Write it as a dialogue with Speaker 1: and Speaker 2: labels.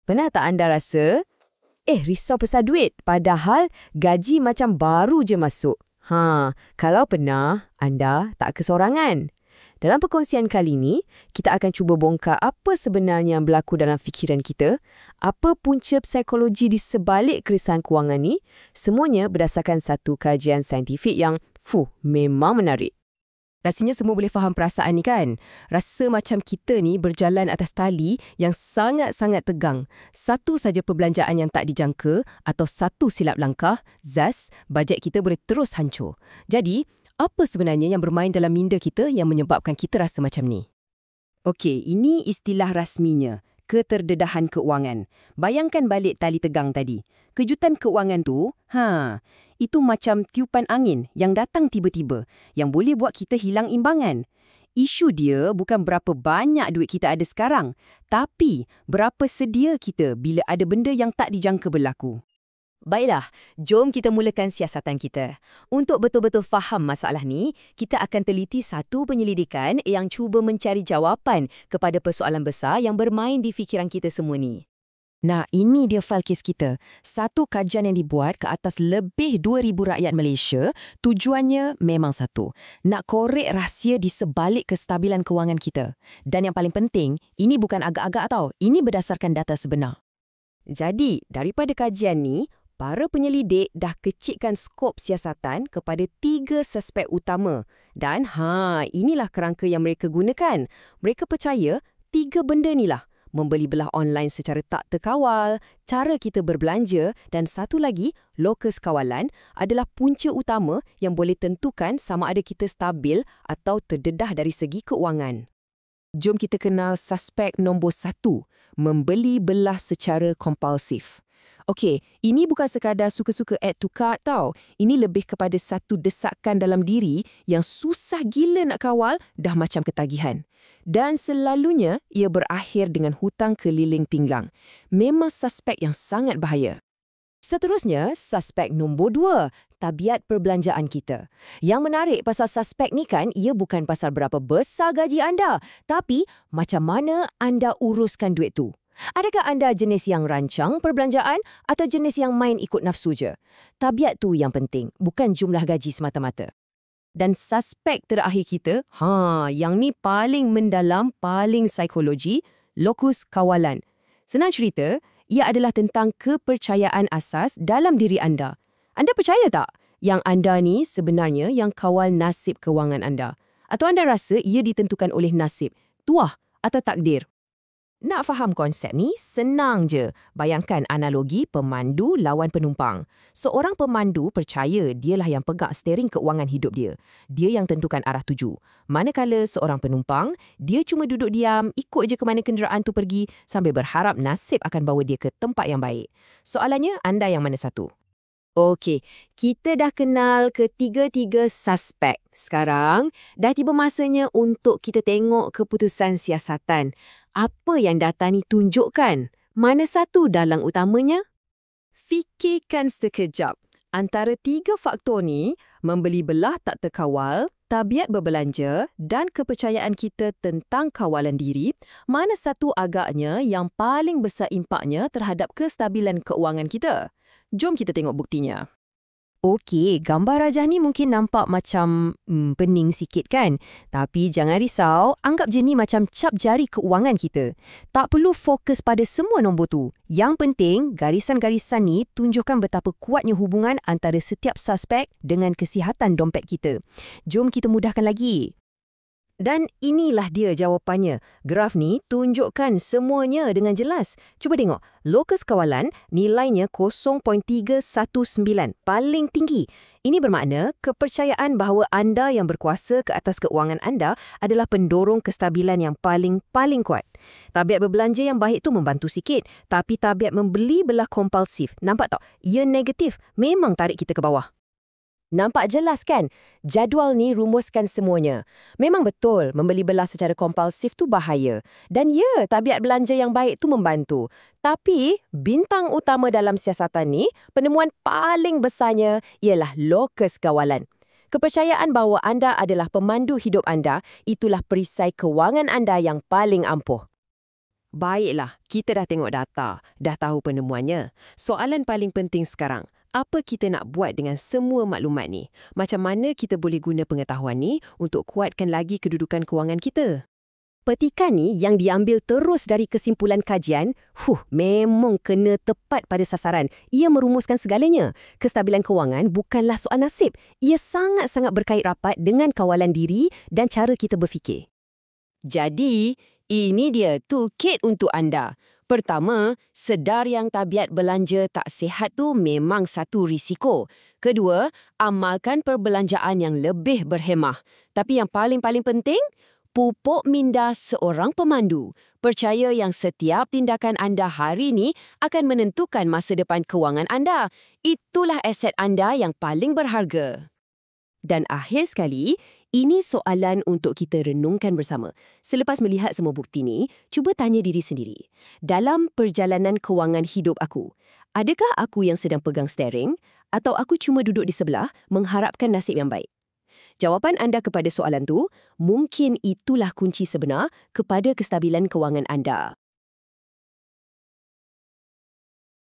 Speaker 1: Pernah tak anda rasa, risau pasal duit padahal gaji macam baru je masuk? Kalau pernah, anda tak kesorangan. Dalam perkongsian kali ini, kita akan cuba bongkar apa sebenarnya yang berlaku dalam fikiran kita, apa punca psikologi di sebalik keresahan kewangan ni, semuanya berdasarkan satu kajian saintifik yang, memang menarik.
Speaker 2: Rasanya semua boleh faham perasaan ni kan? Rasa macam kita ni berjalan atas tali yang sangat-sangat tegang. Satu saja perbelanjaan yang tak dijangka atau satu silap langkah, zas, bajet kita boleh terus hancur. Jadi, apa sebenarnya yang bermain dalam minda kita yang menyebabkan kita rasa macam ni?
Speaker 3: Okey, ini istilah rasminya, keterdedahan keuangan. Bayangkan balik tali tegang tadi. Kejutan keuangan tu, itu macam tiupan angin yang datang tiba-tiba, yang boleh buat kita hilang imbangan. Isu dia bukan berapa banyak duit kita ada sekarang, tapi berapa sedia kita bila ada benda yang tak dijangka berlaku.
Speaker 1: Baiklah, jom kita mulakan siasatan kita. Untuk betul-betul faham masalah ni, kita akan teliti satu penyelidikan yang cuba mencari jawapan kepada persoalan besar yang bermain di fikiran kita semua ni.
Speaker 2: Nah, ini dia file kes kita. Satu kajian yang dibuat ke atas lebih 2,000 rakyat Malaysia, tujuannya memang satu, nak korek rahsia di sebalik kestabilan kewangan kita. Dan yang paling penting, ini bukan agak-agak tau, ini berdasarkan data sebenar.
Speaker 1: Jadi, daripada kajian ni, para penyelidik dah kecilkan skop siasatan kepada 3 suspek utama. Dan inilah kerangka yang mereka gunakan. Mereka percaya 3 benda ni lah. Membeli belah online secara tak terkawal, cara kita berbelanja dan satu lagi, lokus kawalan adalah punca utama yang boleh tentukan sama ada kita stabil atau terdedah dari segi keuangan.
Speaker 2: Jom kita kenal suspek nombor 1, membeli belah secara kompulsif. Okey, ini bukan sekadar suka-suka add to cart tau. Ini lebih kepada satu desakan dalam diri yang susah gila nak kawal, dah macam ketagihan. Dan selalunya, ia berakhir dengan hutang keliling pinggang. Memang suspek yang sangat bahaya.
Speaker 1: Seterusnya, suspek nombor 2, tabiat perbelanjaan kita. Yang menarik pasal suspek ni kan, ia bukan pasal berapa besar gaji anda, tapi macam mana anda uruskan duit tu. Adakah anda jenis yang rancang perbelanjaan atau jenis yang main ikut nafsu je? Tabiat tu yang penting, bukan jumlah gaji semata-mata. Dan suspek terakhir kita, yang ni paling mendalam, paling psikologi, lokus kawalan. Senang cerita, ia adalah tentang kepercayaan asas dalam diri anda. Anda percaya tak yang anda ni sebenarnya yang kawal nasib kewangan anda? Atau anda rasa ia ditentukan oleh nasib, tuah atau takdir? Nak faham konsep ni, senang je. Bayangkan analogi pemandu lawan penumpang. Seorang pemandu percaya dialah yang pegang steering keuangan hidup dia. Dia yang tentukan arah tuju. Manakala seorang penumpang, dia cuma duduk diam, ikut je ke mana kenderaan tu pergi sambil berharap nasib akan bawa dia ke tempat yang baik. Soalannya, anda yang mana satu? Okey, kita dah kenal ketiga-tiga suspek. Sekarang, dah tiba masanya untuk kita tengok keputusan siasatan. Apa yang data ni tunjukkan? Mana satu dalang utamanya? Fikirkan sekejap. Antara 3 faktor ni, membeli belah tak terkawal, tabiat berbelanja dan kepercayaan kita tentang kawalan diri, mana satu agaknya yang paling besar impaknya terhadap kestabilan keuangan kita? Jom kita tengok buktinya. Okey, gambar rajah ni mungkin nampak macam pening sikit kan? Tapi jangan risau, anggap je ni macam cap jari keuangan kita. Tak perlu fokus pada semua nombor tu. Yang penting, garisan-garisan ni tunjukkan betapa kuatnya hubungan antara setiap suspek dengan kesihatan dompet kita. Jom kita mudahkan lagi. Dan inilah dia jawapannya. Graf ni tunjukkan semuanya dengan jelas. Cuba tengok, lokus kawalan nilainya 0.319, paling tinggi. Ini bermakna kepercayaan bahawa anda yang berkuasa ke atas keuangan anda adalah pendorong kestabilan yang paling kuat. Tabiat berbelanja yang baik tu membantu sikit, tapi tabiat membeli belah kompulsif, nampak tak? Ia negatif, memang tarik kita ke bawah. Nampak jelas kan? Jadual ni rumuskan semuanya. Memang betul, membeli belah secara kompulsif tu bahaya. Dan ya, tabiat belanja yang baik tu membantu. Tapi, bintang utama dalam siasatan ni, penemuan paling besarnya ialah lokus kawalan. Kepercayaan bahawa anda adalah pemandu hidup anda, itulah perisai kewangan anda yang paling ampuh.
Speaker 2: Baiklah, kita dah tengok data, dah tahu penemuannya. Soalan paling penting sekarang, apa kita nak buat dengan semua maklumat ni? Macam mana kita boleh guna pengetahuan ni untuk kuatkan lagi kedudukan kewangan kita?
Speaker 3: Petikan ni yang diambil terus dari kesimpulan kajian, memang kena tepat pada sasaran. Ia merumuskan segalanya. Kestabilan kewangan bukanlah soal nasib. Ia sangat-sangat berkait rapat dengan kawalan diri dan cara kita berfikir.
Speaker 1: Jadi, ini dia toolkit untuk anda. Pertama, sedar yang tabiat belanja tak sihat tu memang satu risiko. Kedua, amalkan perbelanjaan yang lebih berhemah. Tapi yang paling-paling penting, pupuk minda seorang pemandu. Percaya yang setiap tindakan anda hari ini akan menentukan masa depan kewangan anda. Itulah aset anda yang paling berharga.
Speaker 3: Dan akhir sekali, ini soalan untuk kita renungkan bersama. Selepas melihat semua bukti ni, cuba tanya diri sendiri. Dalam perjalanan kewangan hidup aku, adakah aku yang sedang pegang steering atau aku cuma duduk di sebelah mengharapkan nasib yang baik? Jawapan anda kepada soalan tu, mungkin itulah kunci sebenar kepada kestabilan kewangan anda.